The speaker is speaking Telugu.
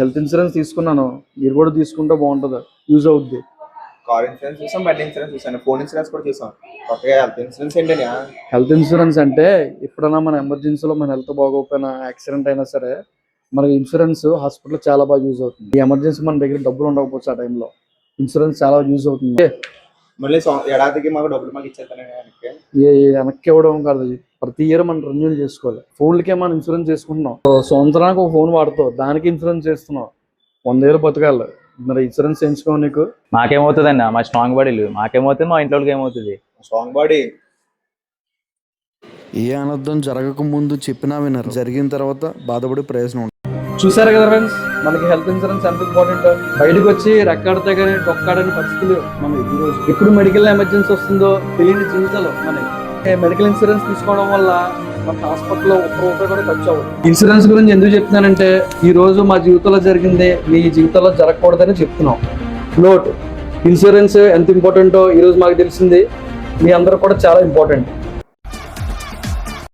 హెల్త్ ఇన్సూరెన్స్ తీసుకున్నాను, మీరు కూడా తీసుకుంటే బాగుంటుంది, యూజ్ అవుద్ది. కార్ ఇన్సూరెన్స్ చూసాం, బండి ఇన్సూరెన్స్ చూసాను, ఫోన్ ఇన్సూరెన్స్ కూడా చూసాం. కొత్తగా హెల్త్ ఇన్సూరెన్స్ ఏంటని? హెల్త్ ఇన్సూరెన్స్ అంటే ఎప్పుడైనా మన ఎమర్జెన్సీలో మన హెల్త్ బాగోకపోయినా, యాక్సిడెంట్ అయినా సరే మనకి ఇన్సూరెన్స్ హాస్పిటల్ చాలా బాగా యూజ్ అవుతుంది. ఈ ఎమర్జెన్సీ మన దగ్గర డబ్బులు ఉండకపోవచ్చు, ఆ టైంలో ఇన్సూరెన్స్ చాలా యూజ్ అవుతుంది. మళ్ళీ ఏడాదికి మాకు డబ్బులు మాకు ఇచ్చేస్తాను. వెనక్కి ఇవ్వడం కాదు, ప్రతి ఇయర్ మనం రెన్యూల్ చేసుకోవాలి. ఫోన్లకే మనం ఇన్సూరెన్స్ చేసుకుంటున్నాం. సంవత్సరానికి ఒక ఫోన్ వాడుతావు, దానికి ఇన్సూరెన్స్ చేస్తున్నావు. 100 ఏళ్ళు బతకాలి, మరి ఇన్సూరెన్స్ చేయించుకో. నీకు మాకేమవుతుందండి, మా స్ట్రాంగ్ బాడీలు మాకేమవుతుంది, మా ఇంట్లో ఏమవుతుంది? Strong body. ఏ అనర్థం జరగక ముందు చెప్పినా వినరు, జరిగిన తర్వాత బాధపడి ప్రయోజనం. చూసారు కదా ఫ్రెండ్స్, మనకి హెల్త్ ఇన్సూరెన్స్ ఎంత ఇంపార్టెంట్. బయటకు వచ్చి రెక్కాడితే కానీ డొక్కాడని పరిస్థితులు మనం ఈరోజు. ఎప్పుడు మెడికల్ ఎమర్జెన్సీ వస్తుందో తెలియని జీవితాలు మనకి. మెడికల్ ఇన్సూరెన్స్ తీసుకోవడం వల్ల మన హాస్పిటల్లో ఒక్క రూపాయి కూడా ఖర్చు అవ్వదు. ఇన్సూరెన్స్ గురించి ఎందుకు చెప్తున్నానంటే, ఈ రోజు మా జీవితంలో జరిగింది మీ జీవితంలో జరగకూడదని చెప్తున్నాం. నోట్, ఇన్సూరెన్స్ ఎంత ఇంపార్టెంటో ఈరోజు మాకు తెలిసింది. మీ అందరూ కూడా చాలా ఇంపార్టెంట్.